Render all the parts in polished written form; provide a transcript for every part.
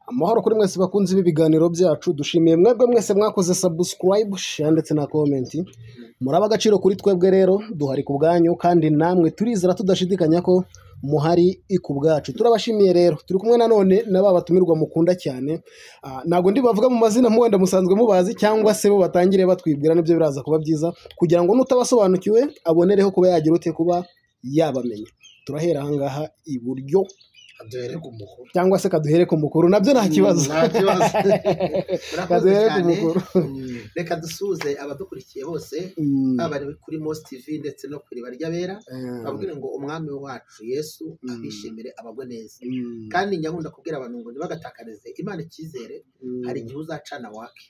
Amahoro kuri mwese bakunze ibi biganiro byacu, dushimiye mwebwe mwese mwakoze subscribe, share ndetse na comment. Muraba agaciro kuri twebwe rero, duhari ku bwanyu kandi namwe turizera tudashidikanya ko muhari ikubwacu. Turabashimiye rero. Turi kumwe nanone n'aba batumirwa mukunda cyane. Nago ndi bavuga mu mazina muwenda musanzwe mubazi cyangwa se bo batangire batwibwira nibyo biraza kuba byiza kugira ngo nutabasobanukiwe abonereho kuba yagira ute kuba yabamenye. Turahera ahangaha iburyo kaduhere ku mukuru cyangwa se kaduhere ku mukuru, nabyo nta kibazo. Kaduhere ku mukuru. Reka dusuze abadukurikiye bose abari kuri Most TV ndetse no kuri Barya Bera, babwire ngo umwami wacu Yesu abishimire abagwe neza. Kandi nyakunda kubwira abantu ngo ntibagatakarize Imana icyizere, hari igihe uzacana wake,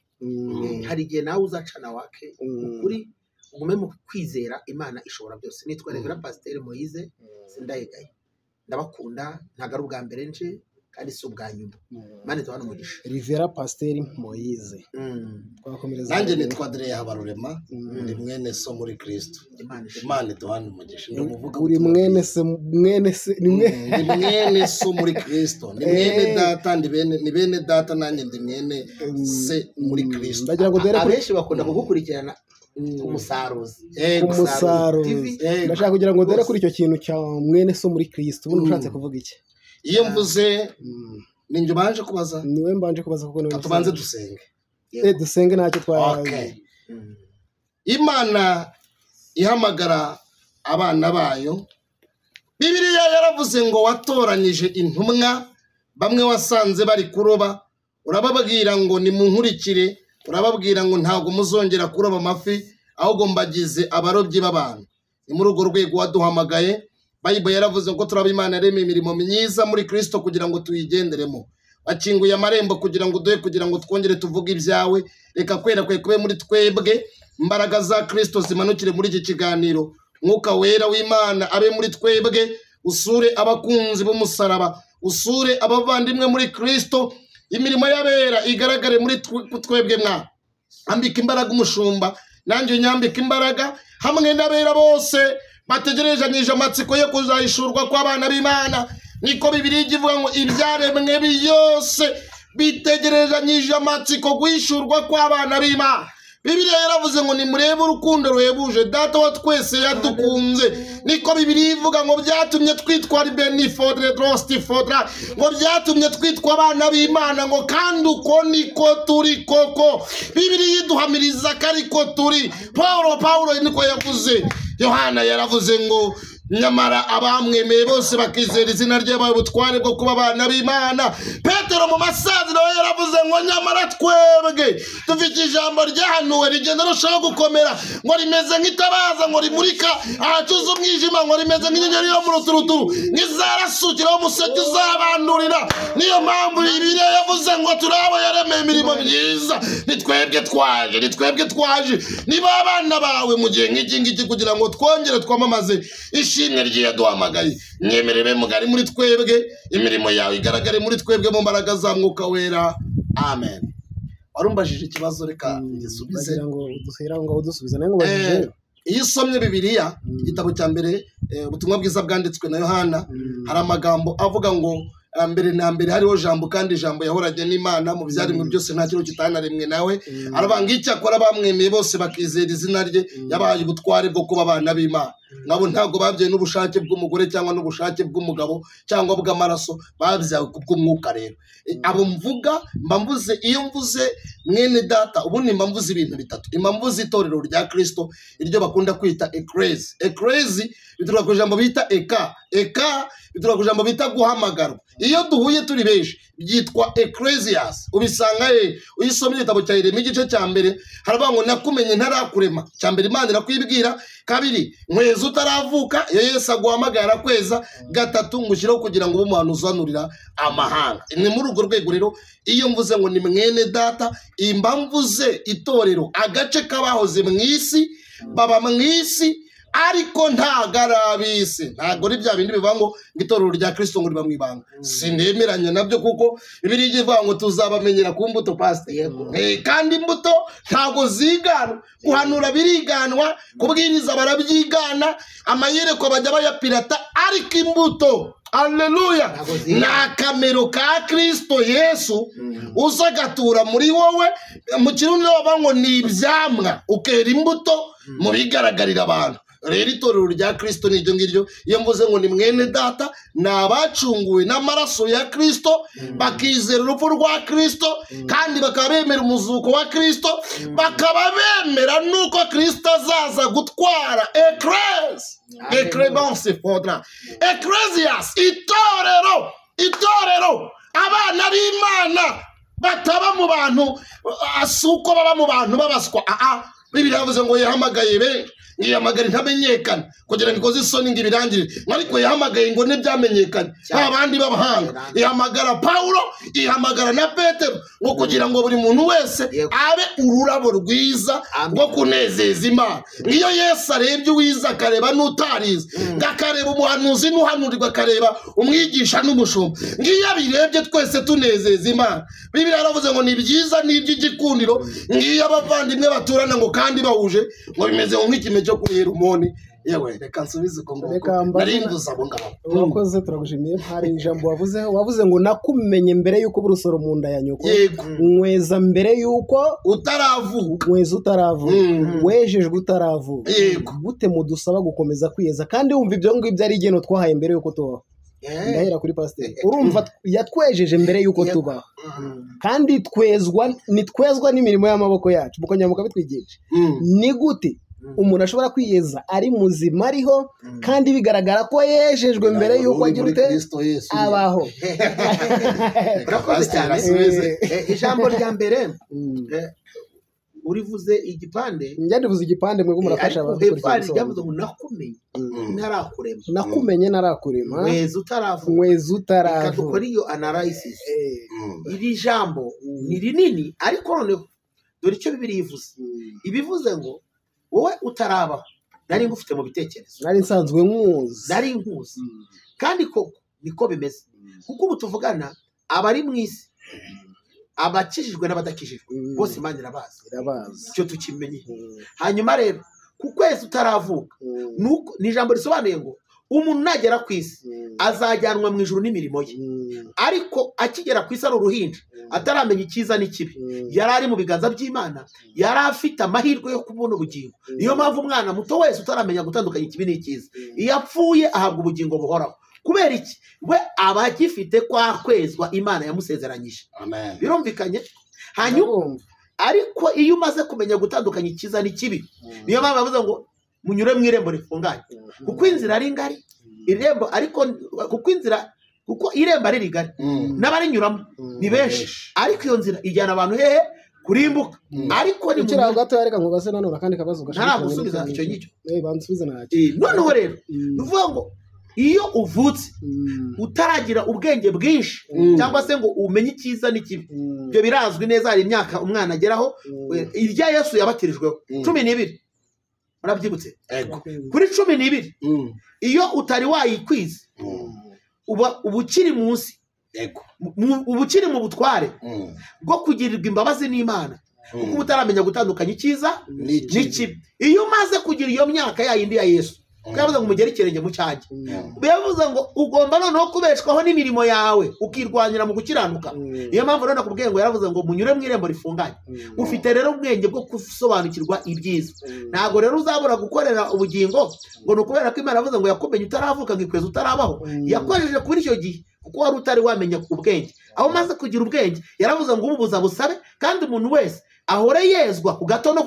hari igihe nawe uzacana wake. Ukuri ugume mu kwizera Imana ishobora byose. Nitwa Reverend Pasteur Moise Sindayigaye. Ndabakunda, ntago ari ubwa mbere nje kandi si ubwa nyuma. Mane tubana umugisha. Reverend Pasteur Moise. Twakomereza. Nanjye nitwa Adrien Habarurema, ndi mwene so muri Kristo. Imana tubana umugisha. Ndamuvuga uri mwene se ni mwene so muri Kristo. Ni mwene data, ni bene data, nanjye ndi mwene se muri Kristo. Ndagira ngo dere abenshi bakunda kugukurikirana umusaruzi. Ndashaka kugira ngo dere kuri icyo kintu cya mwene so muri Kristo. Ubu ushatse kuvuga iki? Iyo mvuze ninjye banje kubaza. Niwe mbanje kubaza kuko niwe. Tubanze dusenge. Dusenge ntacyo twa. Okay. Imana ihamagara abana bayo. Bibiliya yaravuze ngo watoranyije intumwa, bamwe wasanze bari kuroba, urababwira ngo nimunkurikire, urababwira ngo ntago muzongera kuroba amafi, ahubwo mbagize abarobyi b'abantu. Ni muri urwo rwego waduhamagaye. Bible yaravuze ngo turaba Imana yaremye imirimo myiza muri Kristo kugira ngo tuyigenderemo. Wakinguye amarembo kugira ngo kugira ngo twongere tuvuge ibyawe. Reka kwera kwe kube muri twebwe, imbaraga za Kristo zimanukire muri iki kiganiro. Mwuka wera w'Imana abe muri twebwe, usure abakunzi b'umusaraba, usure abavandimwe muri Kristo. Imirimo y'abera igaragare muri twebwe mwa. Ambika imbaraga umushumba, nanjye nyambika imbaraga hamwe n'abera bose bategerezanyije amatsiko yo kuzahishurwa kw'abana b'Imana. Niko Bibiliya ivuga ngo ibyaremwe byose bitegerezanyije amatsiko guhishurwa kw'abana b'Imana. Bibiliya yaravuze ngo nimurebe urukundo ruhebuje Data wa twese yadukunze. Niko Bibiliya ivuga ngo byatumye twitwa benefodre drostifodra, ngo byatumye twitwa abana b'Imana, ngo kandi uko niko turi koko. Bibiliya iduhamiriza ko ariko turi. Paulo niko yavuze. Yohana yaravuze ngo nyamara abamwemeye bose bakizera izina rye bawe ubutware bwo kuba abana b'Imana. Petero mu masaziro yaravuze ngo nyamara twebwe dufite ijambo ryahanuwe rigenda rushaho gukomera, ngo rimeze nk'itabaza, ngo rimurika ahacuze umwijima, ngo rimeze nk'inyenyeri yo mu ruturuturu, nk'izarasukiraho umuseke uzabandurira. Niyo mpamvu Bibiliya yavuze ngo turabo yaremeye imirimo myiza. Ni twebwe twaje niba abana bawe mu gihe nk'iki ngiki kugira ngo twongere twamamaze ishimwe rye yaduhamagaye. Nyemerere mugari muri twebwe, imirimo yawe igaragare muri twebwe mu mbaraga za Mwuka wera. Amen. Warumbajije ikibazo, reka ngisubize. ngo duhera ngo dusubize nango bajije. Iyo usomye Bibiliya igitabo cya mbere, ubutumwa bwiza bwanditswe na Yohana, hari amagambo avuga ngo mbere na mbere hariho jambo, kandi ijambo yahoranye n'Imana, mu byaremwe byose nta kintu kitanaremwe nawe. Arabanga icyakora bamwemeye bose bakizera izina rye, yabaye ubutware bwo kuba abana b'Imana. Nabo ntabwo babyaye n'ubushake bw'umugore cyangwa n'ubushake bw'umugabo cyangwa bw'amaraso, babyawe kubw'umwuka. Rero abo mvuga mbamvuze, iyo mvuze mwene data ubundi mbamvuze ibintu bitatu. Impamvuze itorero rya Kristo, iryo bakunda kwita ecclesia, bituruka ku ijambo bita eka bituruka ku ijambo bita guhamagarwa. Iyo duhuye turi benshi byitwa ecclesias. Ubisanga uyisomye igitabo cya Yeremiya igice cya mbere, haravuga ngo nakumenye ntarakurema. Cya mbere Imana irakwibwira. Kabiri, nkweza utaravuka, iyo Yesu aguhamagara kweza. Gatatu, ngushyiraho kugira ngo ube umuhanuzi uzanurira amahanga. Ni muri urwo rwego rero iyo mvuze ngo ni mwene data, imba mvuze itorero, agace k'abahoze mu isi, baba mu isi ariko ntago ari ab'isi. Ntago ari bya bindi bivuga ngo itorero rya Kristo ngo riba mu ibanga. Sinemeranya nabyo kuko Bibiliya ivuga ngo tuzabamenyera ku mbuto. Pastor, kandi imbuto ntago zigana. Guhanura biriganwa, kubwiriza barabyigana, amayereko bajya bayapirata, ariko imbuto Alleluya. Ni akamero ka Kristo Yesu uza agatura muri wowe. Mu Kirundi baba ngo ni ibyamwa ukera imbuto mu bigaragarira abantu. Rero itorero rya Kristo ni iryo ngiryo. Iyo mvuze ngo ni mwene data, ni abacunguwe n'amaraso ya Kristo, bakizera urupfu rwa Kristo, kandi bakaba bemera umuzuko wa Kristo, bakaba bemera nuko Kristo azaza gutwara Ecclesias fodra. Ecclesias, itorero, abana b'Imana bataba mu bantu, asuko baba mu bantu babaswa. Bibiliya yavuze ngo yahamagaye benshi, yahamagara ntamenyekana kugira ngo ikoze isoni ngo ibirangire, ariko yahamagaye ngo ntibyamenyekane abandi b'abahanga. Yahamagara Paulo, yahamagara na Petero, ngo kugira ngo buri muntu wese abe ururabo rwiza rwo kunezeza Imana. Iyo Yesu arebye uwiza akareba n'utarize, ngakareba umuhanuzi n'uhanurirwa, akareba umwigisha n'umushumba, ngiyo abirebye twese tunezeza Imana. Bibiliya yaravuze ngo ni byiza n'iby'igikundiro ngiyo abavandimwe baturana ngo kandi bahuje, ngo bimeze nk'ikime cyo kuri Herumoni. Yewe reka nsubize ko ngoko narinduza abo ngabo. Urakoze, turagushimiye. Hari ijambo wavuze ngo nakumenye mbere yuko burusoro mu nda ya nyoko, nkweza mbere yuko utaravuka, nkweza utaravuka, wejejwe utaravuka. Gute mudusaba gukomeza kwiyeza kandi wumva ibyo ngibyo ari igeno twahaye mbere yuko tubaho? Ndahera kuri pasiteri. Urumva yatwejeje mbere yuko tubaho, kandi twezwa n'imirimo y'amaboko yacu, mukongera mukabitwigisha. Ni gute umuntu ashobora kwiyeza ari muzima ariho, kandi bigaragara ko yejejwe mbere yuko agira ute abaho? Urakoze cyane. Ijambo rya mbere urivuze igipande, ndivuze igipande, mwebwe murafasha abakurikirana. Ryavuze ngo nakumenye ntarakurema, nakumenye narakurema, nkweza utaravuka. Dukora iyo analysis. Iri jambo ni rinini, ariko noneho dore icyo Bibiliya ivuze. Ibivuze ngo wowe utarabaho nari ngufite mu bitekerezo, nari nsanzwe nkuzi, kandi koko niko bimeze. Kuko ubu tuvugana abari mu isi, abakijijwe n'abadakijijwe, bose Imana irabazi. Icyo tukimenye. Hanyuma rero ku kwezi utaravuka, ni ijambo risobanuye ngo umuntu nagera ku isi azajyanwa mu ijuru n'imirimo ye, ariko akigera ku isi ari uruhinja, ataramenya icyiza n'ikibi, yari ari mu biganza by'Imana, yari afite amahirwe yo kubona ubugingo. Niyo mpamvu umwana muto wese utaramenya gutandukanya ikibi n'icyiza, iyo apfuye ahabwa ubugingo buhoraho. Kubera iki? We aba agifite kwa kwezwa Imana yamusezeranyije. Birumvikanye? Hanyuma ariko iyo umaze kumenya gutandukanya icyiza n'ikibi, niyo mpamvu bavuze ngo munyure mu irembo rifunganye, kuko inzira ari ngari, irembo ariko kuko irembo ari rigari, n'abarinyuramo ni benshi, ariko iyo nzira ijyana abantu hehe? Kurimbuka. Ariko ni kira gato yareka ngo base nanone kandi kabazo gashaka ntaragusubiza icyo ngicyo. Bansubize nacyo. Noneho rero uvuga ngo iyo uvutse utaragira ubwenge bwinshi, cyangwa se ngo umenye icyiza n'ikibi, ibyo birazwi neza. Hari imyaka umwana ageraho, irya Yesu yabatirijweho 12, murabyibutse? Kuri 12 iyo utari wayikwiza uba ukiri munsi, uba ukiri mu butware bwo kugirirwa imbabazi n'Imana, kuko utaramenya gutandukanya icyiza n'ikibi. Iyo umaze kugira iyo myaka yayindi ya Yesu, yavuze ngo umugere ikirenge mu cyanjye, bivuze ngo ugomba noneho kubeshwaho n'imirimo yawe, ukirwanyira mu gukiranuka. Niyo mpamvu rero nakubwiye ngo yaravuze ngo munyure mu irembo rifunganye. Ufite rero ubwenge bwo gusobanukirwa ibyiza. Ntabwo rero uzabura gukorera ubugingo ngo ni ukubera ko Imana yavuze ngo yakumenye utaravuka, ngo ikweza utarabaho. Yakojeje kuri icyo gihe kuko wari utari wamenya ubwenge. Aho umaze kugira ubwenge, yaravuze ngo ububuza busabe, kandi umuntu wese ahore yezwa ku gato no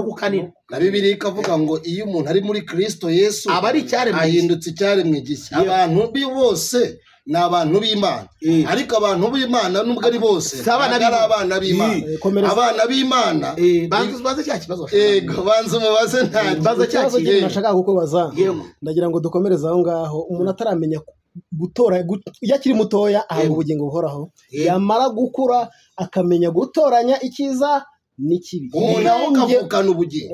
kukanira. Na Bibiliya ikavuga ngo iyo umuntu ari muri Kristo Yesu aba ari icyaremwe, ahindutse icyaremwe gishya. Abantu bose ni abantu b'Imana, ariko abantu b'Imana nubwo ari bose ari abana b'Imana. Abana b'Imana baze cya kibazo. Banze umubaze nta kibazo cyakiye nashaka kukubaza. Ndagira ngo dukomereze aho ngaho. Umuntu ataramenya gutora, yakiri mutoya ahabwa ubugingo buhoraho, yamara gukura akamenya gutoranya icyiza n'ikibi. Umuntu avukana ubugingo.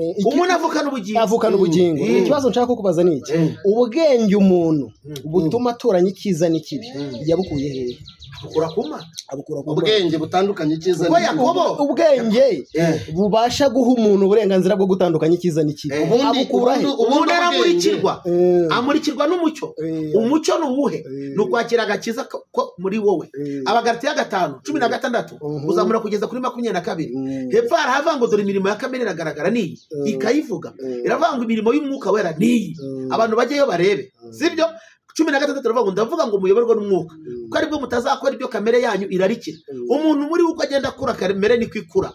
Avukana ubugingo. Ikibazo nshaka kukubaza ni iki? Ubwenge umuntu butuma atoranya icyiza n'ikibi yabukuye hehe? abukura ku Mana. ubwenge butandukanye icyiza Ubwo Yakobo ubwenge bubasha guha umuntu uburenganzira bwo gutandukanya icyiza n'ikibi ubundi aramurikirwa amurikirwa n'umucyo. Umucyo ni uwuhe? Ni ukwakira agakiza ko muri wowe. Abagalatiya 5:16 uzamura kugeza kuri 22. Hepfo haravuga ngo dore imirimo ya kamere iragaragara niyi, ikayivuga iravuga ngo imirimo y'umwuka wera niyi, abantu bajyeyo barebe, sibyo? 13 turavuga ngo ndavuga ngo muyoborwe n'umwuka kuko aribwo mutazakora ibyo kamere yanyu irarikira. Umuntu muri uko agenda akura kamere ni kwikura,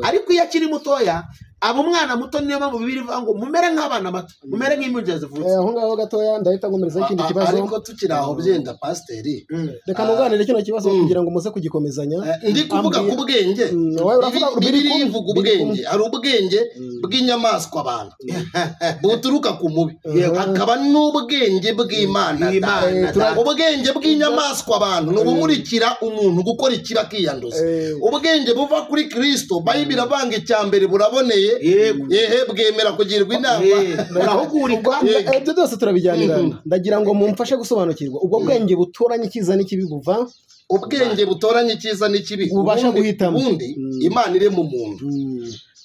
ariko iyo akiri mutoya aba umwana muto. Niyo mpamvu Bibiliya ivuga ngo mumere nk'abana bato, mumere nk'impinja zivutse. aho ngaho gatoya ndahita ngomeza ikindi kibazo, ariko tukiri aho byenda pasiteri, reka nuganire kino kibazo kugira ngo muze kugikomezanya. ndi kuvuga ku bwenge. Bibiliya ivuga ubwenge, hari ubwenge bw'inyamaswa abantu buturuka ku mubi, hakaba n'ubwenge bw'Imana. Ubwenge bw'inyamaswa abantu ni ubumurikira umuntu gukora ikibi akiyanduza. Ubwenge buva kuri Kristo, Bayibiri avanga icyambere buraboneye, bwemera kugirwa inama, burahugurika. Ibyo byose turabijyanirana. Ndagira ngo mumfashe gusobanukirwa ubwo bwenge butoranya icyiza n'ikibi buva. Ubwenge butoranya icyiza n'ikibi bubasha guhitamo. Ubundi Imana irema umuntu.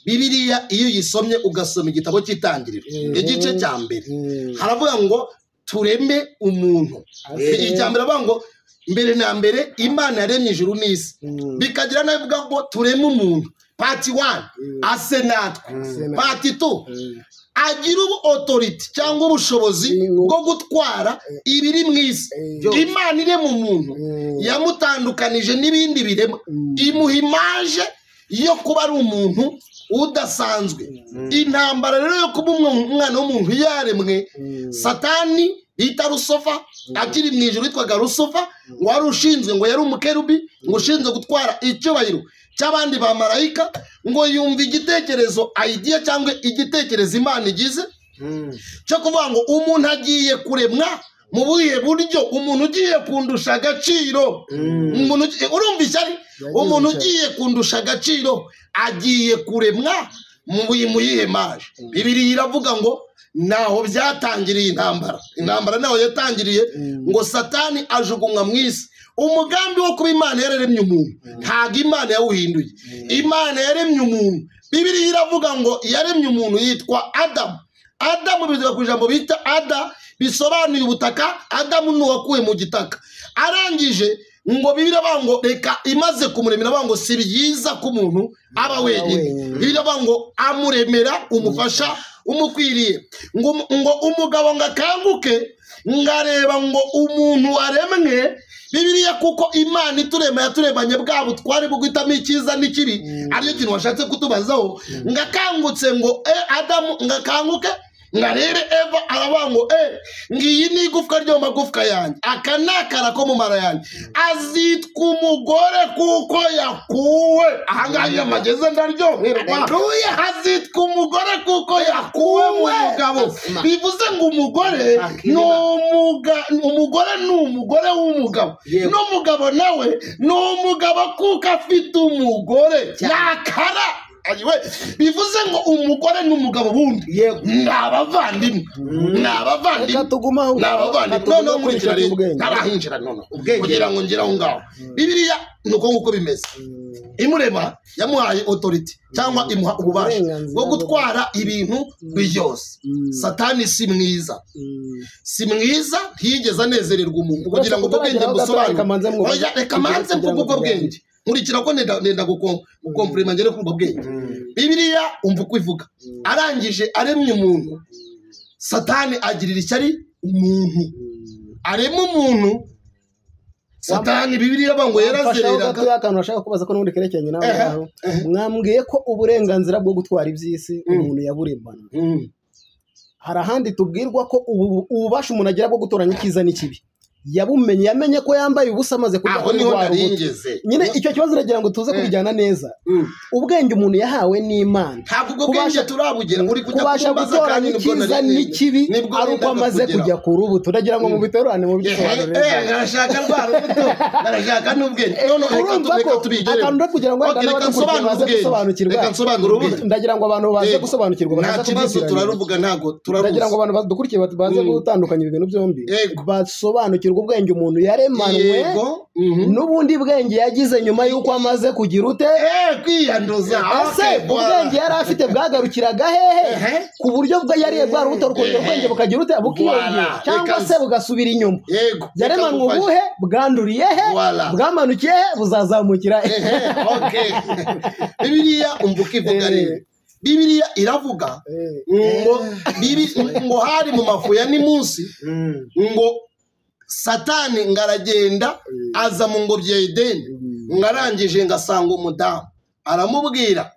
Bibiliya iyo uyisomye ugasoma igitabo cy'Itangiriro igice cya mbere, haravuga ngo tureme umuntu. Icyambere avuga ngo mbere na mbere Imana yaremye ijuru n'isi, bikagira nabivuga ngo tureme umuntu. Part 1 ase natwe, part 2 agira ubu authority cyangwa ubushobozi bwo gutwara ibiri mu isi. Imana irema umuntu yamutandukanije n'ibindi birema, imuha imaje yo kuba ari umuntu udasanzwe. Intambara rero yo kuba umwana w'umuntu yaremwe, Satani bita Lusofa akiri mu ijuru yitwaga Lusofa, wari ushinzwe ngo yari umukerubi, ngo ushinzwe gutwara icyubahiro cy'abandi ba marayika, ngo yumva igitekerezo idea cyangwa igitekerezo Imana igize cyo kuvuga ngo umuntu agiye kuremwa mu buhe buryo, umuntu ugiye kundusha agaciro. Urumva ishyari? Umuntu ugiye kundusha agaciro agiye kuremwa mu yihe maje. Bibiliya iravuga ngo naho byatangiriye intambara naho yatangiriye, ngo Satani ajugunywa mu isi. Umugambi wo kuba Imana yaremye umuntu ntabwo Imana yawuhinduye. Imana yaremye umuntu, Bibiliya iravuga ngo yaremye umuntu yitwa Adamu. Adamu bivuga ku ijambo bita Ada, bisobanuye ubutaka. Adamu ni uwakuwe mu gitaka. Arangije ngo Bibiliya iravuga ngo reka imaze kumuremera, iravuga ngo si byiza ko umuntu aba wenyine. Bibiliya iravuga ngo amuremera umufasha umukwiriye, ngo umugabo ngo akanguke ngareba ngo umuntu waremwe. Bibiliya kuko Imana iturema yaturemanye bwa butware bwo guhitamo icyiza n'ikibi, ariyo kintu washatse kutubazaho. Ngakangutse ngo Adamu ngakanguke ngarere Eva, aravuga ngo ngiyi ni igufwa ryo magufwa yanjye, aka ni akara ko mu mara yanjye, azitwa umugore kuko yakuwe. Ahangaha iyo mageze ndaryoherwa. Azitwa umugore kuko yakuwe mu mugabo. Bivuze ngo umugore ni umugore w'umugabo, n'umugabo nawe ni umugabo kuko afite umugore. Nakara bivuze ngo umugore n'umugabo bundi ni abavandimwe, noneho nkurikira rero ntabahinjira noneho kugira ngo ngere aho ngaho. Bibiliya ni uko nguko bimeze. Imurema yamuhaye authority cyangwa imuha ububasha bwo gutwara ibintu byose. Satani si mwiza, ntiyigeze anezererwa umuntu kugira ngo ubwo bwenge busobanure. Reka manze mvuge ubwo bwenge, nkurikira ko nenda gukomprima ngere kuri ubwo bwenge. Bibiliya umva uko ivuga. Arangije aremye umuntu, Satani agirira ishyari umuntu, arema umuntu. Satani Bibiliya bango yarazereraga. Akantu ashaka kubaza ko n'ubundi kerekeranye nawe, mwambwiye ko uburenganzira bwo gutwara iby'isi umuntu yaburemana. Hari ahandi tubwirwa ko ububasha umuntu agira bwo gutoranya icyiza n'ikibi yabumenye, yamenye ko yambaye ubusa amaze kujya kuri rwa rubuto. Nyine icyo kibazo uragira ngo tuze kubijyana neza. Ubwenge umuntu yahawe n'Imana, ntabwo ubwo bwenge turabugera muri kujya kubasha gutoranya icyiza n'ikibi ari uko amaze kujya ku rubuto. Uragira ngo mu biterane mu bisobanuro nashaka rwa rubuto, narashaka n'ubwenge. Reka tubigere akantu kugira ngo baze gusobanukirwa. Ndagira ngo abantu baze gusobanukirwa, nta kibazo turaruvuga, ntago turaruvuga. Ndagira ngo abantu badukurikiye baze gutandukanya ibintu byombi, basobanukirwe kwibagirwa ubwenge umuntu yaremanwe n'ubundi bwenge yagize nyuma y'uko amaze kugira ute kwiyanduza ese ubwenge yari afite bwagarukiraga hehe ku buryo bwo yariye bwa rubuto rukongera ubwenge bukagira ute bukiyongera cyangwa se bugasubira inyuma yaremanwe ubuhe bwanduriye he bwamanukiye he buzazamukira Bibiliya umvuka ivuga rero Bibiliya iravuga ngo hari mu mafu ya nimunsi ngo Satani ngaragenda aza mu ngobyi ya Edeni ngarangije ngasanga umudamu aramubwira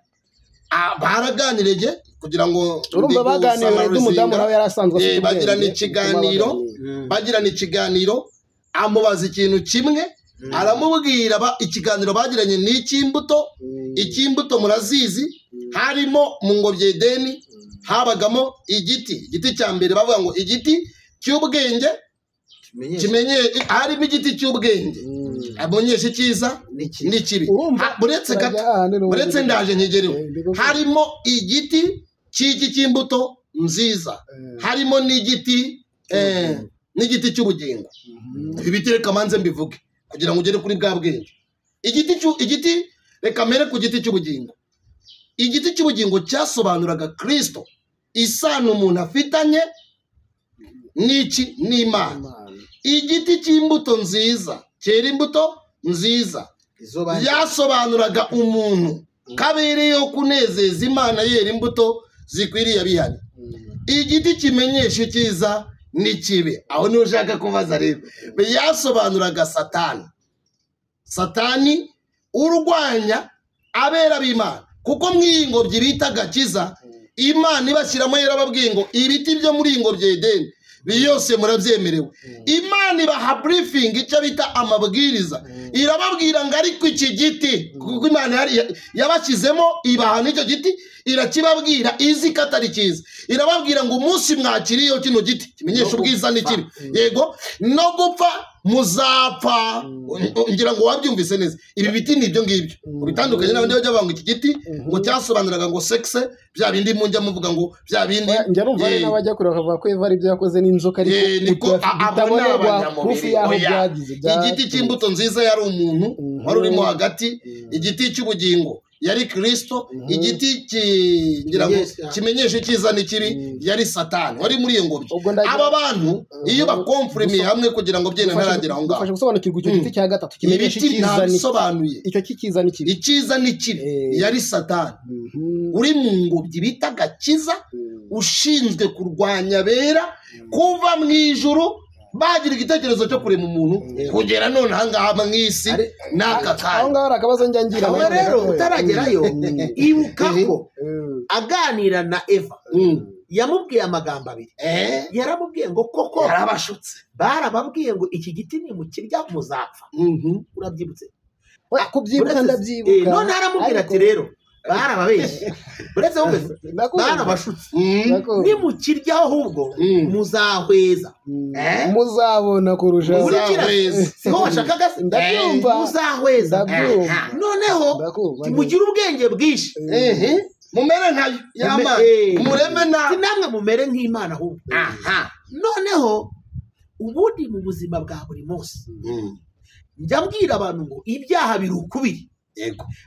baraganirije kugira ngo urumva baganiriye n'umudamu nawe yarasanzwe afite bagirana ikiganiro amubaza ikintu kimwe aramubwira ikiganiro bagiranye n'ikimbuto murazizi harimo mu ngobyi ya Edeni habagamo igiti cya mbere bavuga ngo igiti cy'ubwenge harimo igiti cy'ubwenge abonyesha icyiza n'ikibi buretse ndaje nkegereho harimo igiti cy'iki cy'imbuto nziza harimo n'igiti cy'ubugingo ibi biti reka manze mbivuge kugira ngo ugere kuri bwa bwenge igiti reka mere ku giti cy'ubugingo igiti cy'ubugingo cyasobanuraga Kristo isano umuntu afitanye n'Imana igiti cy'imbuto nziza cyera imbuto nziza yasobanuraga umuntu kabereyeho kunezeza Imana yera imbuto zikwiriye abihari igiti kimenyesha icyiza n'ikibi aho niho ushaka kubaza rero yasobanuraga Satani urwanya abera b'Imana kuko mw'iyi ngobyi bita agakiza Imana ibashyiramo yarababwiye ngo ibiti byo muri iyi ngobyi ya Edeni byose murabyemerewe Imana ibaha briefing icyo bita amabwiriza irababwira ngo ariko iki giti kuko Imana yabashyizemo ibaha n'icyo giti irakibabwira izi katari cyiza irababwira ngo umunsi mwakiriyeho kino giti kimenyesha ubwiza n'ikibi yego no gupfa muzapfa ngira ngo wabyumvise neza ibi biti nibyo ngibyo ubitandukanye n'abandi bajya banga iki giti ngo cyasobanuraga ngo sexe bya bindi munjya muvuga ngo bya bindi njya numva ari n'abajya kure bakavuga ko Eva ari byo yakoze n'inzoka ariko bitabonerwa kufi yaho byagize igiti cy'imbuto nziza yari umuntu wari urimo hagati igiti cy'ubugingo yari Kristo igiti ngira ngo kimenyesha icyiza n'ikibi yari Satani wari muri iyo ngobyi aba bantu iyo bakomfuremiye hamwe kugira ngo byene ntaragera aho ngaho ufashe gusobanukirwa icyo giti cya gatatu kimenyesha icyiza n'ikibi icyo cyiza n'ikibi icyiza n'ikibi yari Satani uri mu ngobyi bita agakiza ushinzwe kurwanya bera kuva mu ijuru bagira igitekerezo cyo kurema umuntu kugera none ahangaha mw'isi n'aka kanya aho ngaho akabazo njya ngira aho rero utaragerayo ibuka ko aganira na Eva yamubwiye amagambo abiri yaramubwiye ngo koko yarabashutse barababwiye ngo iki giti ni mukirya muzapfa urabyibutse kubyibuka ndabyibuka none aramubwira ati rero barababeshye uretse wowe barabashutse nimukirya ahubwo muzahweza muzabona kurusha siho washakaga ndabyumva muzahweza noneho mugire ubwenge bwinshi mumere nkayo y'Imana mureme namwe mumere nk'Imana ahubwo noneho ubundi mu buzima bwa buri munsi njya mbwira abantu ngo ibyaha biri ukubiri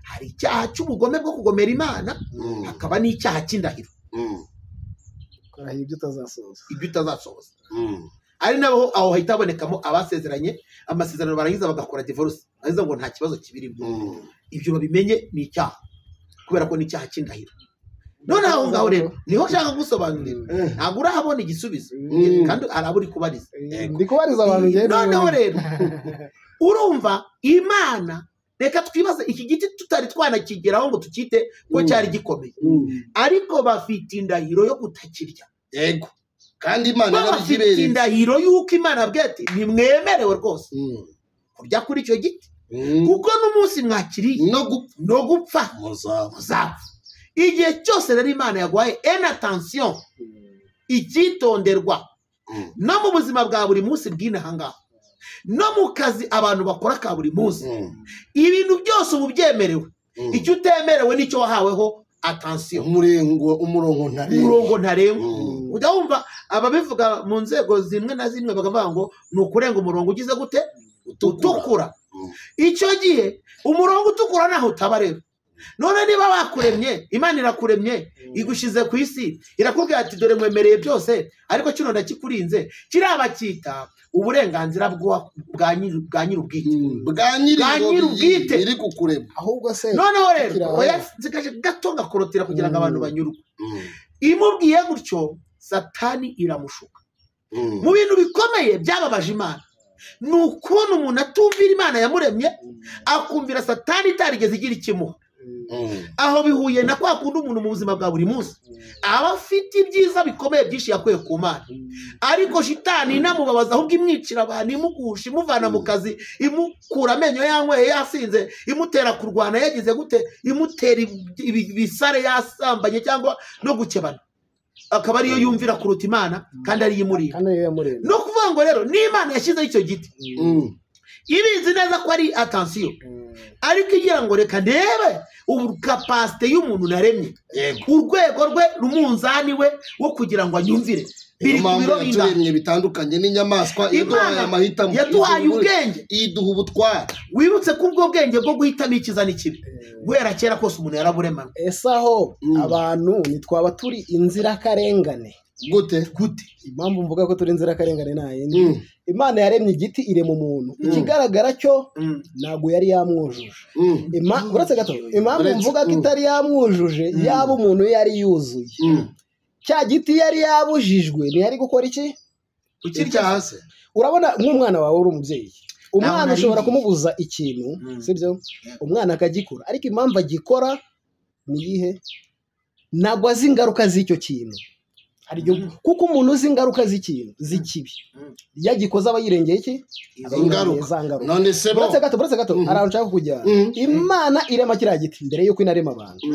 hari icyaha cy'ubugome bwo kugomera Imana hakaba n'icyaha cy'indahiro ibyo utazasohoza ari nabo aho hahita habonekamo abasezeranye amasezerano barangiza bagakora divorce arizo ngo nta kibazo kibirimo ibyo babimenye ni icyaha kubera ko ni icyaha cy'indahiro none aho ngaho rero niho nshaka gusobanurira ntabwo urahabona igisubizo kandi hari abo uri kubariza ndi kubariza abantu noneho rero urumva Imana reka twibaze iki giti tutari twanakigeraho ngo tukite ko cyari gikomeye ariko bafite indahiro yo kutakirya yego kandi Imana bafite indahiro y'uko Imana abwiye ati ntimwemerewe rwose kurya kuri icyo giti kuko n'umunsi mwakiriye no gupfa muzapfa igihe cyose rero Imana yaguhaye attention icyitonderwa no mu buzima bwa buri munsi bw'inahangaha no mu kazi abantu bakora ka buri munsi ibintu byose ubu byemerewe icyo utemerewe nicyo wahaweho attention umurongo ntarengwa ujya wumva ababivuga mu nzego zimwe na zimwe bakavuga ngo ni ukurenga umurongo ugize gute utukura icyo gihe umurongo utukura naho utaba rero none niba wakuremye Imana irakuremye igushyize ku isi irakubwira ati dore mwemereye byose ariko kino ndakikurinze kiraba cyita uburenganzira bwa nyir'ubwite iri kukurema ahubwo se noneho rero oya zikaje gato ngakorotera kugira ngo abantu banyurwe imubwiye gutyo Satani iramushuka mu bintu bikomeye byababaje Imana ni ukubona umuntu atumvira Imana yamuremye akumvira Satani itarigeze igira ikimuha aho bihuye na kwa kundi umuntu mu buzima bwa buri munsi aba afite ibyiza bikomeye byinshi yakuye ku Mana ariko shitani inamubabaza ahubwo imwicira abantu imugusha imuvana mu kazi imukura amenyo yanyweye yasinze imutera kurwana yagize gute imutera ibisare yasambanye cyangwa no gukebana akaba ariyo yumvira kuruta Imana kandi ariyo imurira no kuvuga ngo rero n'Imana yashyizeho icyo giti ibizi neza ko ari attention ariko igira ngo reka ndebe capacité y'umuntu naremye urwego rwe rumunzani we wo kugira ngo anyumvire biri ku biro bingana bitandukanye n'inyamaswa yaduhaye ubwenge iduha ubutwara wibutse ko ubwo bwenge bwo guhitamo ikiza n'ikibi guhera kera kose umuntu yaraburemana ese aho abantu nitwaba turi inzirakarengane gute impamvu mvuga ko turi inzirakarengane nta yindi Imana yaremye igiti irema umuntu ikigaragara cyo ntabwo yari yamwujuje uretse gato impamvu mvuga ko itari yamwujuje yaba umuntu yari yuzuye cya giti yari yabujijwe ntiyari gukora iki ukirya hasi urabona nk'umwana wawe uri umubyeyi umwana ushobora kumubuza ikintu sibyo umwana akagikora ariko impamvu agikora ni iyihe ntabwo azi ingaruka z'icyo kintu kuko umuntu uzi ingaruka z'ikintu z'ikibi iyo agikoze aba yirengeye iki ingaruka none se bo buretse gato ahantu nshaka kujya Imana irema kiriya giti mbere y'uko inarema abantu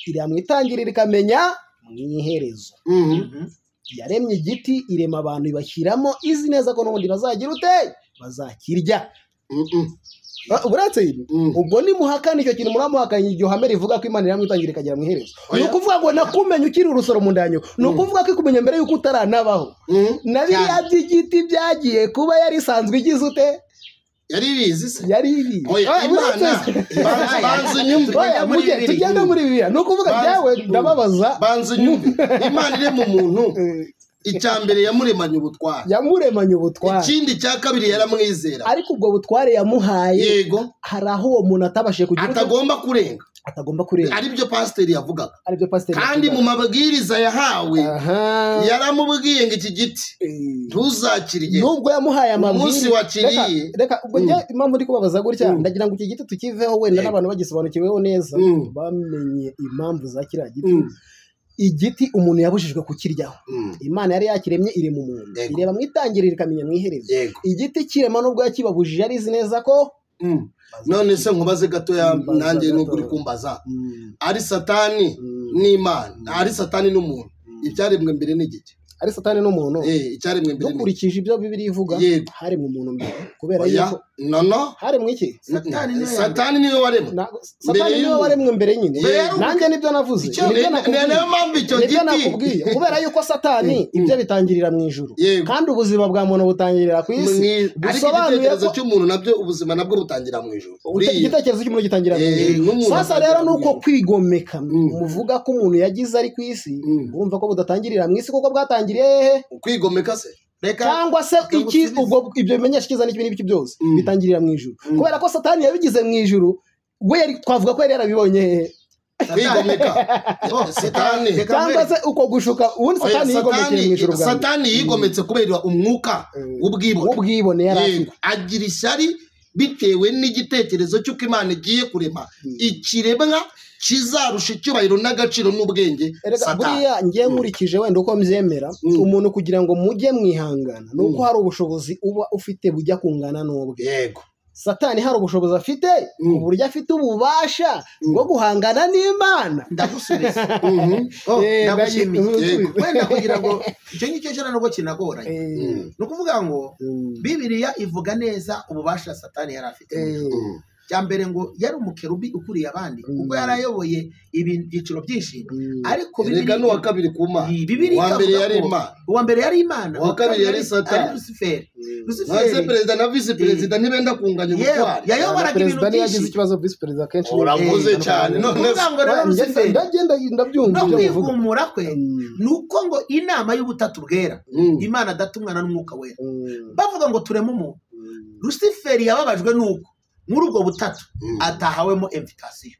iramwitangirira ikamenya mu iherezo yaremye igiti irema abantu ibashyiramo izi neza ko n'ubundi bazagira ute bazakirya buretse ubwo nimuhakana icyo kintu muramuhakanye iryo hame rivuga ko Imana iramwitangira ikagera mu iherezo ni ukuvuga ngo nakumenye ukiri urusoro mu ndanyo ni ukuvuga ko ikumenya mbere y'uko utaranabaho na biriya by'igiti byagiye kuba yari isanzwe igize ute yari ibizi se yari ibizi Imana banza unyumve tugende muri Bibiliya ni ukuvuga byawe ndababaza banza unyumve Imana iri mu muntu icyambere yamuremanye ubutware ikindi cya kabiri yaramwizera ariko ubwo butware yamuhaye yego hari aho uwo muntu atabashije kugira atagomba kurenga aribyo pasiteri yavugaga kandi mu mabwiriza yahawe yaramubwiye ngo iki giti ntuzakirye nubwo yamuhaye amabwiriza umunsi wakiriye reka ubwo njye impamvu ndi kubabaza gutya ndagira ngo iki giti tukiveho wenda n'abantu bagisobanukiweho neza bamenye impamvu za kiriya giti igiti umuntu yabujijwe kukiryaho Imana yari yakiremye iri mu muntu ireba mwitangirira ikamenya mwihereze igiti kirema nubwo yakibabujije ari izi neza ko none se nkubaze gatoya nanjye nubwo uri kumbaza ari Satani n'Imana ari Satani n'umuntu ibyaremwe mbere n'igiti ari Satani n'umuntu icyaremwe mbere dukurikije ibyo Bibiliya ivuga hari mu muntu mbere kubera yuko hari mu iki Satani niwe waremwe Satani niwe waremwe mbere nyine nanjye nibyo navuze niyo mpamvu icyo giti kubera yuko Satani ibyo bitangirira mu ijuru kandi ubuzima bwa muntu butangirira ku isi bisobanuye ko cy'umuntu nabyo ubuzima nabwo butangira mu ijuru igitekerezo cy'umuntu gitangira mu ijuru sasa rero nuko kwigomeka muvuga ko umuntu yagize ari ku isi urumva ko budatangirira mu isi kuko bwatangiriye hehe kwigomeka se cyangwa se iki ubwo ibyo bimenyesha ikiza n'ibindi n'ibiki byose bitangirira mu ijuru kubera ko Satani yabigize mu ijuru we twavuga ko yari yarabibonye hehe kwigomeka Satani cyangwa se uko gushuka ubundi Satani yigomekeye mu ijuru bwa Satani yigometse kubera umwuka w'ubwibone yari afite agira ishyari bitewe n'igitekerezo cy'uko Imana igiye kurema ikiremwa kizarusha icyubahiro n'agaciro n'ubwenge buriya ngiye nkurikije wenda uko mbyemera umuntu kugira ngo mujye mwihangana ni uko hari ubushobozi uba ufite bujya kungana n'ubwe yego Satani hari ubushobozi afite uburyo afite ububasha bwo guhangana n'Imana ndagusubiza ndagushimiye wenda kugira ngo icyo ngicyo cyane nubwo kinagoranye ni ukuvuga ngo Bibiliya ivuga neza ububasha Satani yari afite cya mbere ngo yari umukerubi ukuriye abandi kuko yarayoboye ibyiciro byinshi ariko rega n'uwa kabiri ku Mana uwa mbere yari Imana uwa mbere yari Imana uwa kabiri yari Satani Luciferi maze perezida na visi perezida ntibenda kunganya ubutwari yayoboraga ibintu perezida yagize byinshi ikibazo visi perezida kenshi urakoze cyane none ndagenda ndabyumva no kwigumura kwe nuko ngo inama y'ubutatu bwera Imana data umwana n'umwuka wera bavuga ngo tureme umuntu Luciferi yababajwe nuko muri ubwo butatu atahawemo invitation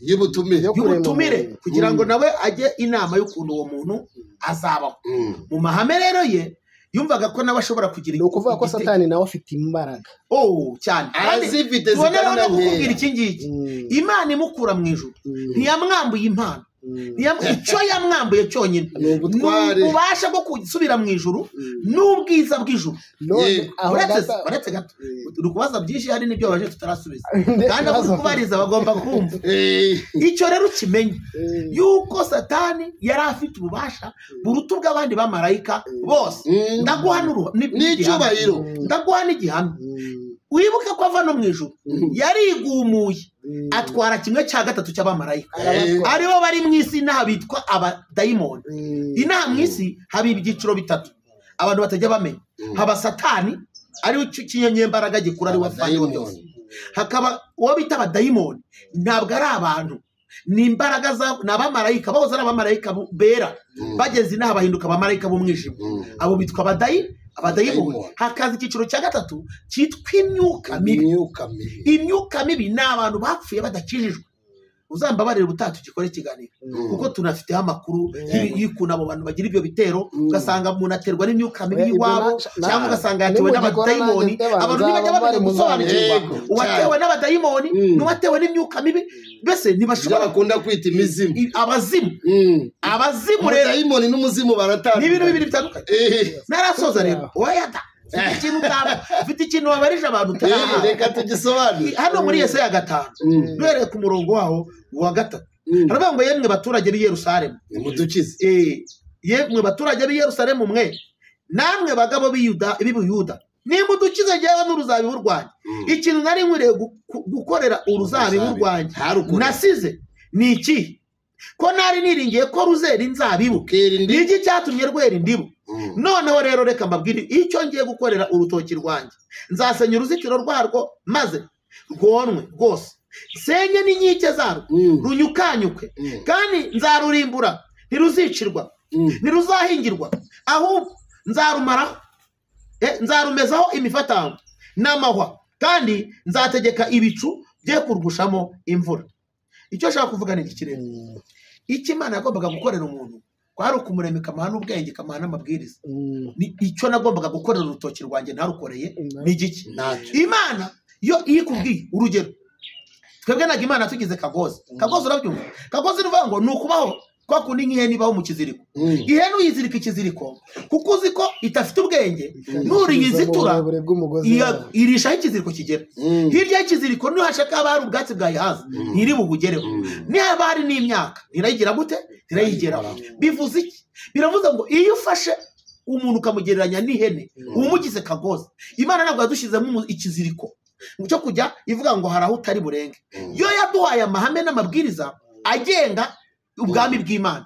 y'ubutumire kugira ngo nawe ajye inama y'ukuntu uwo muntu azabaho mu mahame rero ye yumvaga ko nawe ashobora kugira ni ukuvuga ko Satani nawe afite imbaraga cyane azifite zikananiye kukubwira iki ngiki Imana imukura mu ijuru ntiyamwambuye impano icyo yamwambuye cyonyine ubasha bwo gusubira mu ijuru n'ubwiza bw'ijuru uretse gato turi kubaza byinshi hari n'ibyo baje tutarasubiza kandi abo kubariza bagomba kumva icyo rero ukimenye yuko Satani yari afite ububasha buruta ubw'abandi bamarayika bose ndaguha n'icyubahiro ndaguha n'igihamya wibuke ko ava no mu ijuru yarigumuye atwara 1/3 cy'abamarayika aribo bari mu isi n'aha bitwa abadayimoni inaha mu isi haba ibyiciro bitatu abantu batajya bamenya haba Satani ari ikinyembaraga gikura ari wafanye byose hakaba uwo bita abadayimoni ntabwo ari abantu ni imbaraga za n'abamarayika bahoze ari abamarayika bera bageze inaha bahinduka abamarayika b'umwijima abo bitwa abadayimoni hakaza icyiciro cya gatatu cyitwa imyuka mibi ni abantu bapfuye badakijijwe uzambabarira ubutaha tukikora ikiganiro kuko tunafiteho amakuru y'ukuntu abo bantu bagira ibyo bitero ugasanga umuntu aterwa n'imyuka mibi iwabo cyangwa ugasanga yatewe n'abadayimoni abantu ntibajya bamenya gusobanukirwa uwatewe n'abadayimoni n'uwatewe n'imyuka mibi mbese ntibashobora bakunda kwita imizimu abazimu rero dayimoni n'umuzimu baratandukanye n'ibintu bibiri bitandukanye narasoza rero oyada ufite ikintu wabarije abantu reka tugisobanure hano muri Yesaya 5 duhereye ku murongo waho wa 3 haravuga ngo yemwe baturage b'i Yerusalemu nimudukize yemwe baturage b'i Yerusalemu mwe namwe bagabo b'Uyuda nimudukize jyewe n'uruzabibu rwanjye ikintu nari nkwiriye gukorera uruzabibu rwanjye nasize ni iki ko nari niringiye ko ruzera inzabibu iki cyatumye rwera indibu noneho rero reka mbabwire icyo ngiye gukorera urutoki rwanjye nzasenya uruzitiro rwarwo maze rwonwe rwose senye n'inkike zarwo runyukanyuke kandi nzarurimbura ntiruzicirwa ntiruzahingirwa ahubwo nzarumaraho nzarumezaho imifatangwe n'amahwa kandi nzategeka ibicu bye kurgushamo imvura icyo ashaka kuvuga ni iki rero icyo Imana yagombaga gukorera umuntu kwari ukumurema ikamuha n'ubwenge ikamuha n'amabwiriza icyo nagombaga gukorera urutoki rwanjye ntarukoreye ni igiki Imana yo ikubwiye urugero twebwe naga Imana tugize kagozi urabyumva kagozi ruvuga ngo ni ukubaho kwa kundi nk'ihene ibaho mu kiziriko ihene uyizirika ikiziriko kuko uzi ko idafite ubwenge nuriyizitura irishaho ikiziriko kigera hirya y'ikiziriko nuhashaka haba hari ubwatsi bwayihaza ntiri bubugereho niba hari n'imyaka ntirayigira gute ntirayigeraho bivuze iki biravuze ngo iyo ufashe umuntu ukamugereranya n'ihene umugize kagozi Imana ntabwo yadushyizemo ikiziriko cyo kujya ivuga ngo hari aho utari burenge yo yaduhaye amahame n'amabwiriza agenga ubwami bw'Imana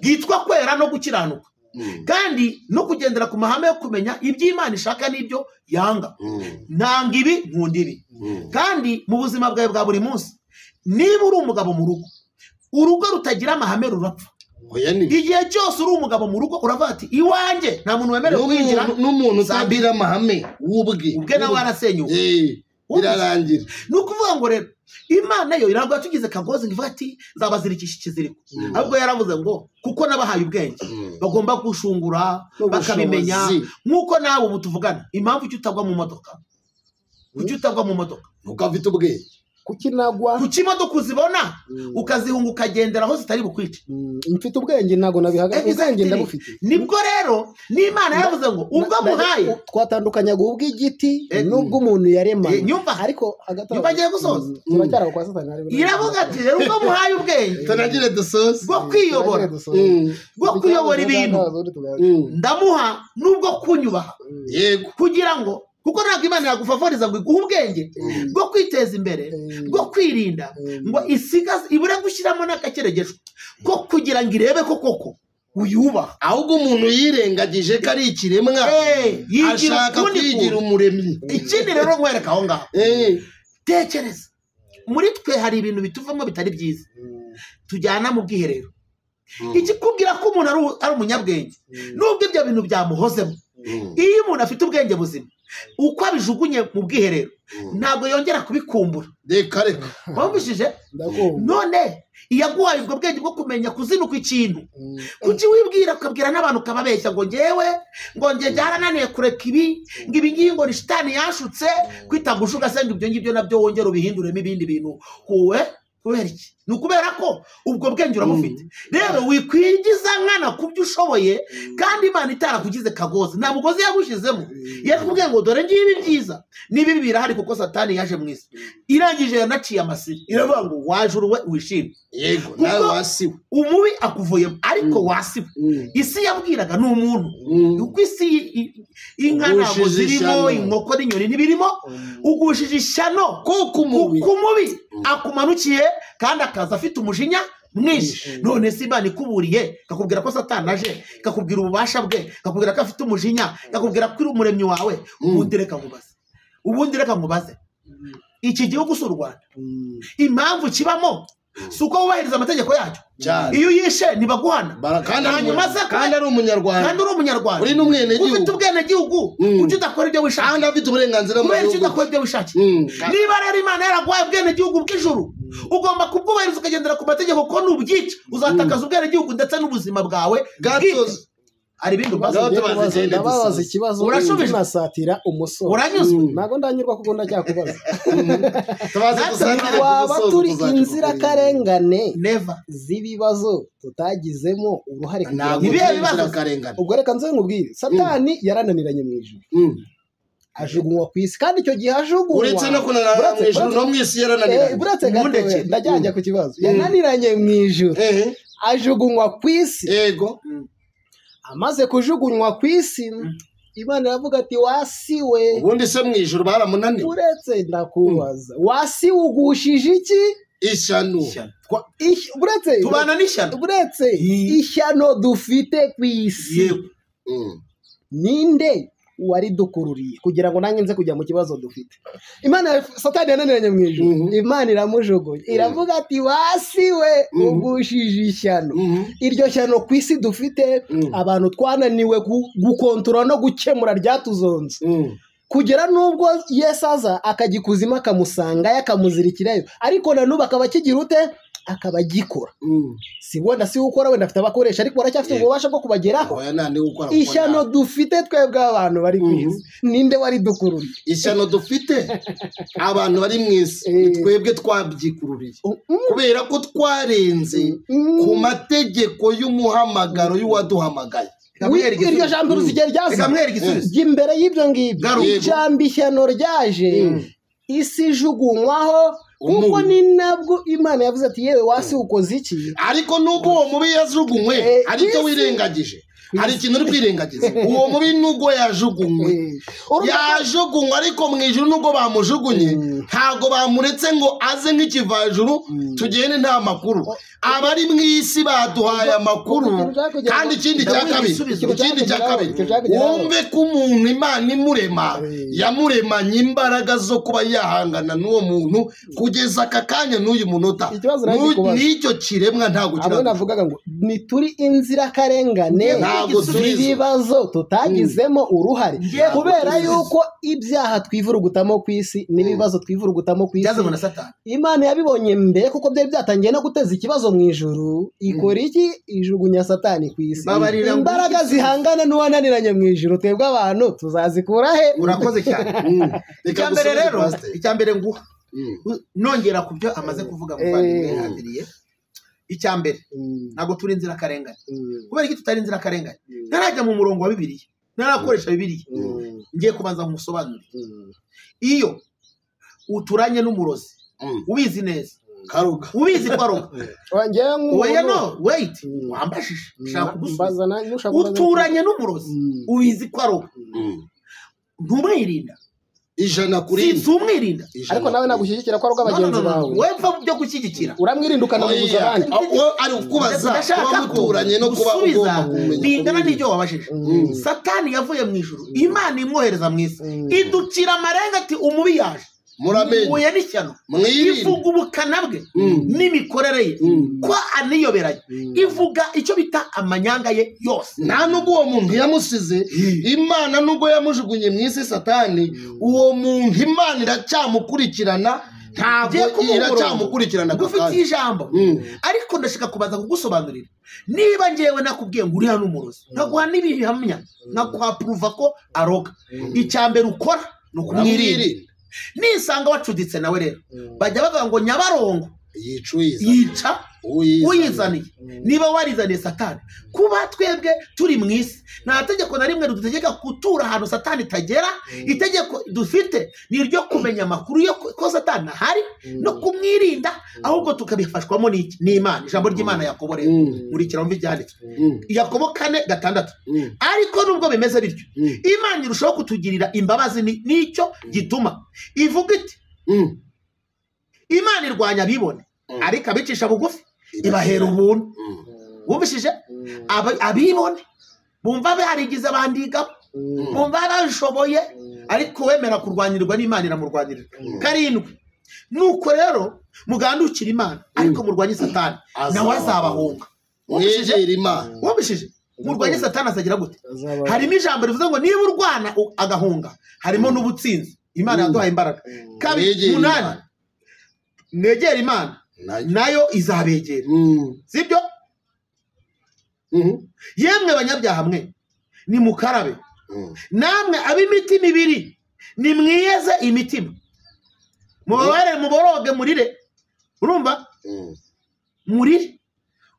bwitwa kwera no gukiranuka kandi no kugendera ku mahame yo kumenya iby'Imana ishaka n'ibyo yanga nanga ibi nkunda ibi kandi mu buzima bwawe bwa buri munsi niba uri umugabo mu rugo urugo rutagira amahame rurapfa igihe cyose uri umugabo mu rugo uravuga ati iwanjye nta muntu wemerewe kwinjira n'umuntu utabira amahame ubwe nawe arasenyuka birarangira ni ukuvuga ngo rero Imana yo ntabwo yatugize kagozi ngo ivuga ati nzabazirikisha ikiziriko ahubwo yaravuze ngo kuko nabahaye ubwenge bagomba gushungura bakabimenya nk'uko nawe ubu tuvugana impamvu utagwa mu modoka ukafite ubwenge kukinagwa kuki imodoka uzibona ukazihunga ukagendera aho zitari bukwice mfite ubwenge ntago nabihagaze ubwenge ndabufite nibwo rero n'Imana yaravuze ngo ubwo muhaye twatandukanyaga ubw'igiti n'ubwo umuntu yaremanye ariko nyuma agiye gusoza turacyara kwa Satani iravuga ati rero ubwo muhaye ubwenge tunagire dusoze bwo kuyobora ibintu ndamuha n'ubwo kunyubaha yego kugira ngo kuko ntabwo Imana yagufavoriza ngo iguhe ubwenge bwo kwiteza imbere bwo kwirinda ngo isigaze ibure gushyiramo n'akakeregezo ko kugira ngo irebe ko koko uyubaha. ahubwo umuntu yirengagije ko ari ikiremwa ashaka kwigira umuremyi. Ikindi rero nkwereka aho ngaho, tekereza muri twe hari ibintu bituvamo bitari byiza tujyana mu bwiherero. Ikikubwira ko umuntu ari umunyabwenge nubwo ibyo bintu byamuhozemo, iyo umuntu afite ubwenge buzima uko abijugunye mu bwiherero ntabwo yongera kubikumbura. Reka wumvishije? None iyaguhaye ubwo bwenge bwo kumenya kuzinuka ikintu, kuki wibwira ukabwira n'abantu ukababeshya ngo ngewe byarananiye kureka ibi ngibi ngo ni shitani yanshutse kwitagusha ugasenga ibyo ngibyo nabyo wongera ubihinduremo ibindi bintu. Kubera iki? Ni ukubera ko ubwo bwenge urabufite. Rero wikwigiza nkana ku byo ushoboye kandi Imana itarakugize kagozi, nta mugozi yagushyizemo. Yakubwiye ngo dore ngibi byiza n'ibi birahari kuko Satani yaje mu isi, irangije yanaciye amasiri, iravuga ngo wajuru we wishime. Yego nawe wasiwe, umubi akuvuyemo ariko wasiwe. Isi yabwiraga ni umuntu, uko isi inka ntabwo zirimo, inkoko n'inyoni ntibirimo, ugushije ishyano kuko umubi akumanukiye kandi akaza afite umujinya mwinshi. None se Imana ikuburiye kakubwira ko Satani aje, kakubwira ububasha bwe, kakubwira ko afite umujinya, kakubwira ko uri umuremyi wawe. Ubundi reka nkubaze iki gihugu cy'u Rwanda impamvu kibamo si uko wubahiriza amategeko yacyo. Iyo yishe ntibaguhana kandi ari umunyarwanda uri n'umwenegihugu, ufite ubwenegihugu, kuki udakora ibyo wishakiye kandi afite uburenganzira mu gihugu, udakora ibyo wishakiye. Niba rero Imana yaraguhaye ubwenegihugu bw'ijuru ugomba kubwubahiriza ukagendera ku mategeko, ko nubyica uzatakaza ubwenegihugu ndetse n'ubuzima bwawe bwite. Ari ibindi ndababaza ikibazo unasatira umusoro. Uranyuzwe? Ntabwo ndanyurwa kuko ndacyakubaza. Waba turi inzirakarengane z'ibibazo tutagizemo uruhare kugira ngo ubwo reka nze nkubwire, Satani yarananiranye mu ijuru ajugunywa ku isi, kandi icyo gihe ajugunywa uretse no kunanira mu ijuru no mu isi yarananiranye. Buretse gato ndajyanja ku kibazo, yananiranye mu ijuru ajugunywa ku isi. Yego, amaze kujugunywa ku isi Imana iravuga ati wasiwe. Ubundi se mu ijuru baramunaniwe? Uretse ndakubaza, wasiwe ugushije iki? Ishyano. Buretse tubana n'ishyano. Buretse ishyano dufite ku isi. Ninde wari dukururiye kugira ngo nanjye nze kujya mu kibazo dufite? Imana Satani yananiranye mu ijuru, Imana iramujugunya iravuga ati wasiwe ugushije ishyano. Iryo shyano ku isi dufite abantu twananiwe gukontorora no gukemura ryatuzonze, kugera nubwo Yesu aza akagikuzima akamusanga yakamuzirikirayo, ariko na n'ubu akaba akigira ute? Akaba agikora. Si wenda si ukora, wenda afite abakoresha ariko baracyafite ububasha bwo kubageraho. Ishyano dufite twebwe abantu bari ku isi, ninde wari dukururiye? Ishyano dufite abantu bari mu isi twebwe twabyikururiye kubera ko twarenze ku mategeko y'umuhamagaro y'uwaduhamagaye. Iryo jambo ruzigera ryaza imbere y'ibyo ngibyo. Ijambo ishyano ryaje isi ijugunywaho, kuko ni nabwo Imana yavuze ati yewe wasi ukoze iki? Ariko nubwo uwo mubi yajugunywe ariko wirengagije, hari ikintu uri kwirengagiza. Uwo mubi nubwo yajugunywe ariko mu ijuru nubwo bamujugunye ntabwo bamuretse ngo aze nk'ikivajuru tugende nta makuru. Abari mu isi baduhaye amakuru. Kandi ikindi cya kabiri wumve ko umuntu Imana imurema yamuremanye imbaraga zo kuba yahangana n'uwo muntu kugeza aka kanya n'uyu munota. N'icyo kiremwa ntabwo kiravuga. Navugaga ngo ni turi inzirakarengane z'ibibazo tutagizemo uruhare, kubera yuko ibyaha twivurugutamo ku isi n'ibibazo twivurugutamo ku isi Imana yabibonye mbere, kuko byari byatangiye no guteza ikibazo mu ijuru. Ikora iki? Ijugunya Satani ku isi. Imbaraga zihangana n'uwananiranye mu ijuru twebwe abantu tuzazikura he? Urakoze cyane. Icyambere rero, icyambere nguha nongera ku byo amaze kuvuga muvandimwe Adrien. Icyambere ntabwo turi inzirakarengane. Kubera iki tutari inzirakarengane? Ntarajya mu murongo wa Bibiliya, ntarakoresha Bibiliya, ngiye kubanza musobanurire. Iyo uturanye n'umurozi ubizi neza, ubizi ko aroga, wait wambashije ushaka kugusubiza. Uturanye n'umurozi ubizi ko aroga, ntumwirinda ijana kuri si umwirinda ariko nawe nagushyigikira ko ari ubw'abagenzi bawe we mva byo gushyigikira uramwirinda ukanamubuza abandi ari ukubaza kuba muturanye no kuba ugomba kumenya bingana n'ibyo wabajije satani yavuye mu ijuru imana imwohereza mu isi iducira amarenga ati umubi yaje muye n'ishyano ivuga ubukana bwe n'imikorere ye ko aniyoberanye ivuga icyo bita amanyanga ye yose nta nubwo uwo muntu yamusize imana nubwo yamujugunye mu isi satani uwo muntu imana iracyamukurikirana ntabwo iracyamukurikirana dufite ijambo ariko ndashaka kubanza kugusobanurira niba ngewe nakubwiye ngo uri hano umurozi nkaguha n'ibihamya nkaguha puruva ko aroga icyambere ukora ni ukumwirinda nisanga wacuditse nawe rero bajya bavuga ngo Nyabarongo yica uyizaniye niba warizaniye satani kuba twebwe turi mu isi nta tegeko na rimwe dutegeka gutura ahantu satani itagera itegeko dufite ni iryo kumenya amakuru yo ko satani ahari no kumwirinda ahubwo tukabifashwamo n'Imana ijambo ry'Imana Yakobo rero muri kirambo byanditswe Yakobo 4:6 ariko nubwo bimeze bityo Imana irushaho kutugirira imbabazi nicyo gituma ivuga iti Imana irwanya abibone ariko abicisha bugufi ibahera ubuntu bumvishije abibone bumva barigize abandiga bumva barashoboye ariko wemera kurwanirwa n'Imana iramurwanirira 7 nuko rero mugandukira Imana ariko murwanye satani nawe azabahunga mwegera Imana wumvishije murwanye satani azagira gute harimo ijambo rivuze ngo niba urwana agahunga harimo n'ubutsinzi Imana yaduhaye imbaraga 8 negera Imana nayo izabegera sibyo yemwe banyabyaha mwe ni mukarabe namwe ab'imitima ibiri ni mwiyeze imitima mubabare muboroge murire urumva murire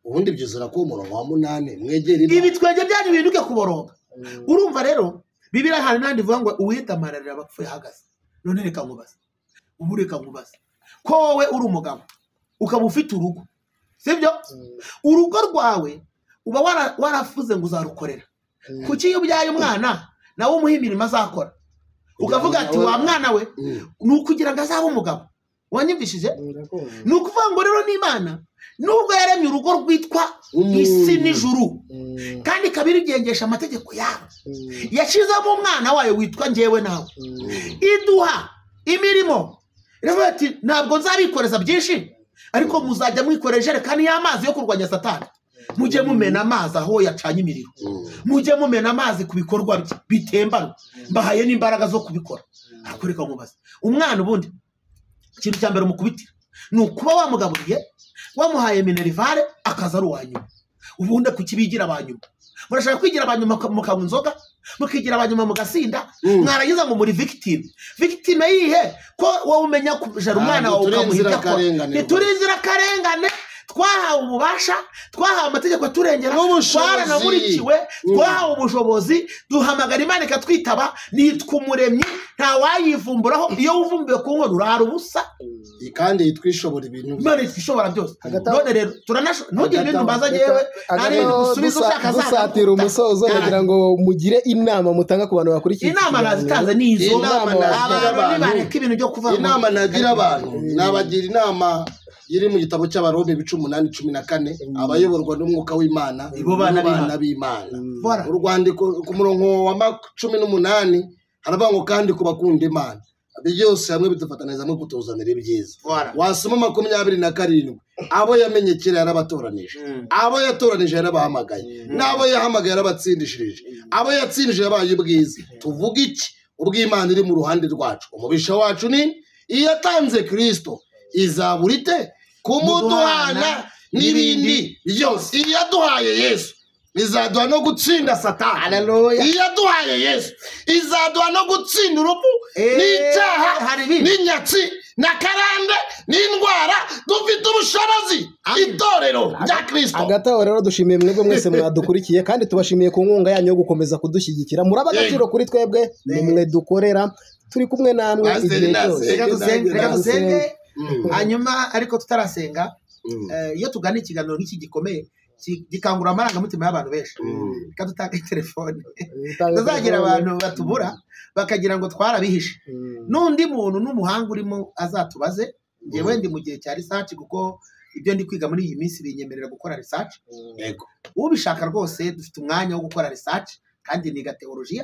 ubundi byuzura ko umurongo wa 8 mwegera Imana ibi twege byanyu bihinduke kuboroga urumva rero Bibiliya hari nandi vuga ngo uwitamararira abapfuye hagaze none reka nkubaze reka nkubaze ko wowe uri umugabo ukaba ufite urugo sibyo urugo rwawe uba warafuze ngo uzarukorera kuki iyo ubyaye umwana nawe umuha imirimo azakora ukavuga ati wa mwana we ni ukugira ngo azabe umugabo wanyumvishije ni ukuvuga ngo rero n'Imana nubwo yaremye urugo rwitwa isi n'ijuru kandi kabiri igengesha amategeko yawe yashizemo umwana wayo witwa njyewe nawe iduha imirimo rero ati ntabwo nzabikoreza byinshi ariko muzajya mwikorera ijerekani y'amazi yo kurwanya satani mujye mumena amazi aho yacanye imiriro mujye mumena amazi ku bikorwa bye bitembana mbahaye n'imbaraga zo kubikora akoreka mubaza umwana ubundi ikintu cya mbere umukubitira ni ukuba wamugaburiye wamuhaye minerivare akaza ari uwanyuma ubundi kukibigira abanyuma murashaka kwigira abanyuma mukanywa inzoga mukigira abanyuma mugasinda mwaragiza ngo muri victime yihe ko wowe umenya kujara umwana wawe ukamuhita ko ntiturizira karengane twahawe ububasha twahawe amategeko aturengera twaranamurikiwe twahawe ubushobozi duhamagara Imana ikatwitaba nitwa umuremyi nta wayivumburaho iyo wuvumbuye ku nkono urara ubusa kandi yitwishobora ibintu Imana yitwishobora byose none rero ntugire ibintu mbaza yewe ari gusubiza ushaka dusatira umusozo kugira ngo mugire inama mutanga ku bantu bakurikiye inama nazitanze nizo abantu ibintu byo kuvuga inama nagira abantu nabagira inama iri mu gitabo cy'Abarome 8:14 abayoborwa n'umwuka w'Imana ibo bana b'Imana urwandiko ku murongo wa 18 haravuga ngo kandi kubakunda Imana byose hamwe bidufataniza mu kutuzanira ibyiza wasoma 27 abo yamenye kera yarabatoranije abo yatoranije yarabahamagaye nabo yahamagaye yarabatsindishirije abo yatsindije yabaye ubwiza tuvuga iki ubw'Imana iri mu ruhande rwacu umubisha wacu ni iyatanze Kristo izaburite kumuduhana n'ibindi byose iyaduhaye Yesu izaduha no gutsinda satani haleluya iyaduhaye Yesu izaduha no gutsinda urupfu n'icyaha n'inyatsi na karande n'indwara dufite ubushobozi itorero rya Kristo agataho rero dushimiye mwebwe mwese mwadukurikiye kandi tubashimiye ku nkunga yanyu yo gukomeza kudushyigikira muraba agaciro kuri twebwe nimwe dukorera turi kumwe namwe igihe cyose reka dusenge hanyuma ariko tutarasenga iyo tugana ikiganiro nk'iki gikomeye gikangura amarangamutima y'abantu benshi bikadutanga telefone tuzagira abantu batubura bakagira ngo twarabihishe n'undi muntu n'umuhanga urimo azatubaze ngewe ndi mu gihe cya research kuko ibyo ndi kwiga muri iyi minsi binyemerera gukora research yego ubishaka rwose dufite umwanya wo gukora research kandi niga teologiya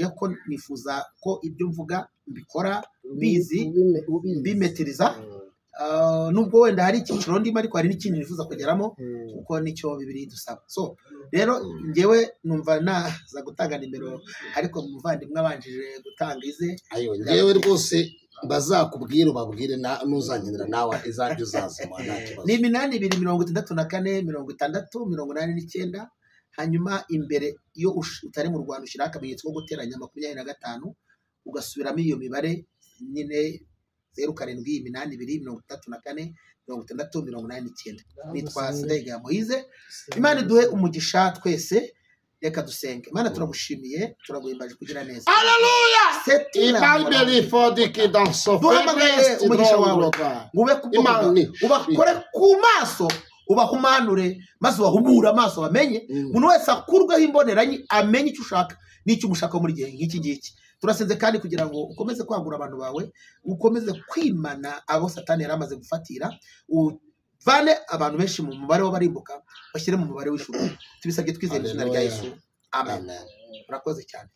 kuko nifuza ko ibyo mvuga mbikora bizi bimetiriza nubwo wenda hari icyiciro ndimo ariko hari n'ikindi nifuza kugeramo kuko nicyo bibiri dusaba so rero ngewe numva naza gutanga nimero ariko umuvandimwe abanjije gutanga ize ngewe rwose bazakubwira ubabwire n'uzankenera nawe izajya uzazima nta kibazo ni 8264 hanyuma imbere iyo utari mu Rwanda ushyiraho akamenyetso ko guteranya 25 ugasubiramo iyo mibare nyine 0782346689 nitwa Sindayigaya Moise. Imana iduhe umugisha twese, reka dusenge. Imana turagushimiye, turaguhimbaje kugira neza. Haleluya! Ibambeli fodiki dans son duhamagaye umugisha wawe ngube kuvuga ubakore ku maso ubahumanure maze ubahumura amaso bamenye umuntu wese akurweho imboneranyi amenye icyo ushaka n'icyo umushaka muri gihe nk'iki ngiki. Turasenze kandi kugira ngo ukomeze kwagura abantu bawe, ukomeze kwimana abo Satani yari amaze gufatira, uvane abantu benshi mu mubare w'abarimbuka bashyire mu mubare w'ijuru. Tubisabye twizeye mu izina rya Yesu, amen. Murakoze cyane.